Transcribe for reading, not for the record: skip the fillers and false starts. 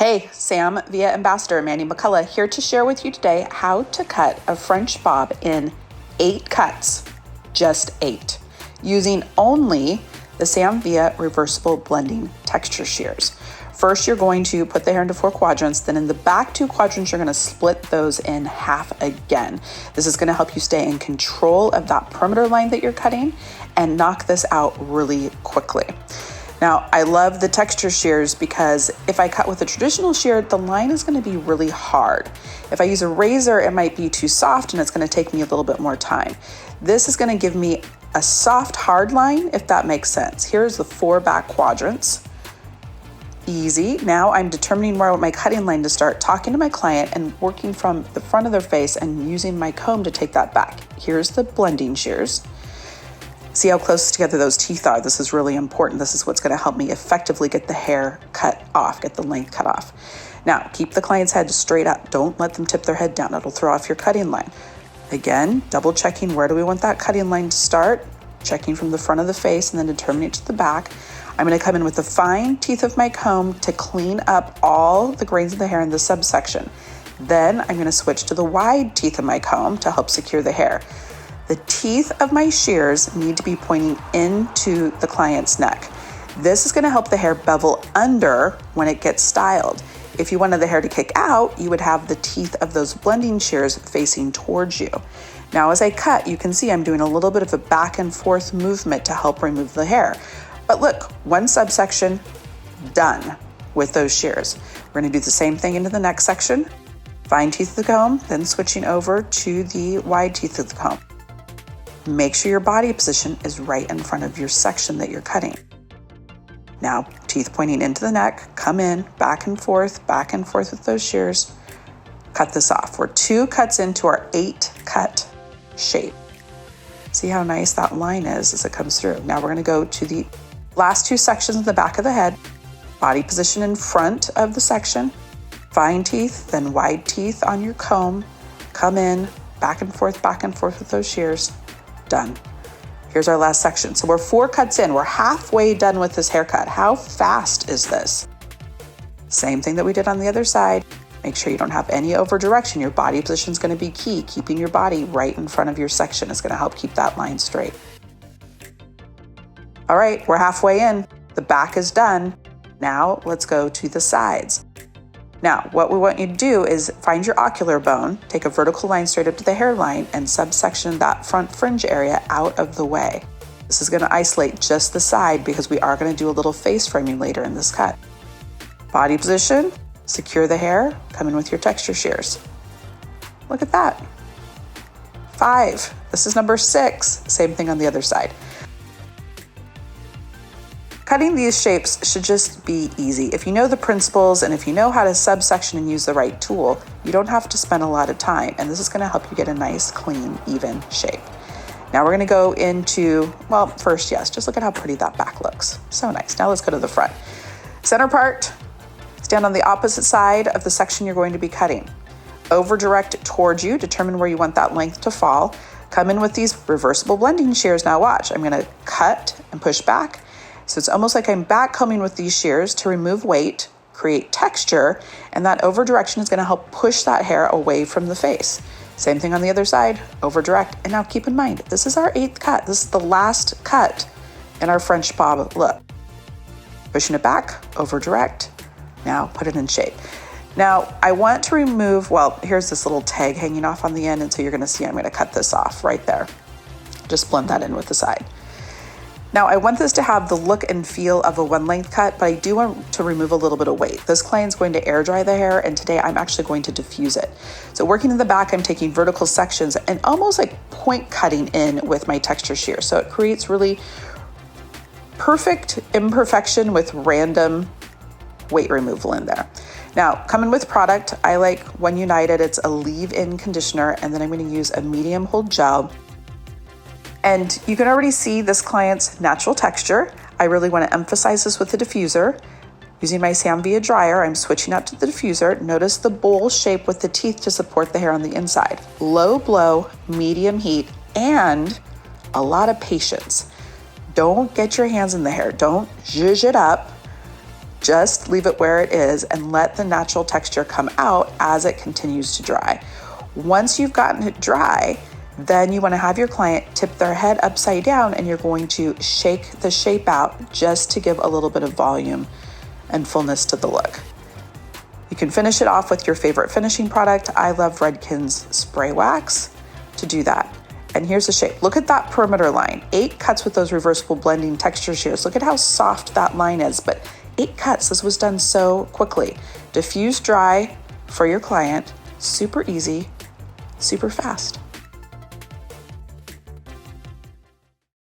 Hey, Sam Via Ambassador Mandy McCullough here to share with you today how to cut a French bob in 8 cuts, just 8, using only the Sam Via reversible blending texture shears. First, you're going to put the hair into 4 quadrants, then in the back 2 quadrants, you're going to split those in half again. This is going to help you stay in control of that perimeter line that you're cutting and knock this out really quickly. Now, I love the texture shears because if I cut with a traditional shear, the line is going to be really hard. If I use a razor, it might be too soft and it's going to take me a little bit more time. This is going to give me a soft, hard line, if that makes sense. Here's the 4 back quadrants. Easy. Now I'm determining where I want my cutting line to start, talking to my client and working from the front of their face and using my comb to take that back. Here's the blending shears. See how close together those teeth are. This is really important. This is what's going to help me effectively get the hair cut off, get the length cut off. Now, keep the client's head straight up. Don't let them tip their head down. It'll throw off your cutting line. Again, double checking where do we want that cutting line to start, checking from the front of the face and then determining it to the back. I'm going to come in with the fine teeth of my comb to clean up all the grains of the hair in the subsection. Then I'm going to switch to the wide teeth of my comb to help secure the hair. The teeth of my shears need to be pointing into the client's neck. This is going to help the hair bevel under when it gets styled. If you wanted the hair to kick out, you would have the teeth of those blending shears facing towards you. Now, as I cut, you can see I'm doing a little bit of a back and forth movement to help remove the hair. But look, one subsection done with those shears. We're going to do the same thing into the next section. Fine teeth of the comb, then switching over to the wide teeth of the comb. Make sure your body position is right in front of your section that you're cutting. Now, teeth pointing into the neck, come in, back and forth with those shears. Cut this off. We're 2 cuts into our 8 cut shape. See how nice that line is as it comes through. Now we're going to go to the last 2 sections in the back of the head. Body position in front of the section. Fine teeth, then wide teeth on your comb. Come in, back and forth with those shears. Done. Here's our last section. So we're 4 cuts in. We're halfway done with this haircut. How fast is this? Same thing that we did on the other side. Make sure you don't have any over direction. Your body position is going to be key. Keeping your body right in front of your section is going to help keep that line straight. All right, we're halfway in. The back is done. Now let's go to the sides. Now, what we want you to do is find your ocular bone, take a vertical line straight up to the hairline and subsection that front fringe area out of the way. This is going to isolate just the side because we are going to do a little face framing later in this cut. Body position, secure the hair, come in with your texture shears. Look at that. 5. This is number 6. Same thing on the other side. Cutting these shapes should just be easy. If you know the principles and if you know how to subsection and use the right tool, you don't have to spend a lot of time. And this is going to help you get a nice, clean, even shape. Now we're going to go into, well, first, yes, just look at how pretty that back looks. So nice. Now let's go to the front. Center part, stand on the opposite side of the section you're going to be cutting. Over direct towards you, determine where you want that length to fall. Come in with these reversible blending shears. Now watch, I'm going to cut and push back. So it's almost like I'm back combing with these shears to remove weight, create texture, and that over direction is going to help push that hair away from the face. Same thing on the other side, over direct. And now keep in mind, this is our 8th cut. This is the last cut in our French bob look. Pushing it back, over direct. Now put it in shape. Now I want to remove, well, here's this little tag hanging off on the end. And so you're going to see I'm going to cut this off right there. Just blend that in with the side. Now I want this to have the look and feel of a 1 length cut, but I do want to remove a little bit of weight. This client's going to air dry the hair, and today I'm actually going to diffuse it. So working in the back, I'm taking vertical sections and almost like point cutting in with my texture shear. So it creates really perfect imperfection with random weight removal in there. Now, coming with product, I like One United. It's a leave-in conditioner, and then I'm going to use a medium hold gel. And you can already see this client's natural texture. I really want to emphasize this with the diffuser. Using my Sam Via dryer, I'm switching out to the diffuser. Notice the bowl shape with the teeth to support the hair on the inside. Low blow, medium heat, and a lot of patience. Don't get your hands in the hair. Don't zhuzh it up. Just leave it where it is and let the natural texture come out as it continues to dry. Once you've gotten it dry, then you want to have your client tip their head upside down and you're going to shake the shape out just to give a little bit of volume and fullness to the look. You can finish it off with your favorite finishing product. I love Redken's spray wax to do that. And here's the shape. Look at that perimeter line. 8 cuts with those reversible blending texture shears. Look at how soft that line is, but 8 cuts. This was done so quickly. Diffuse dry for your client. Super easy, super fast.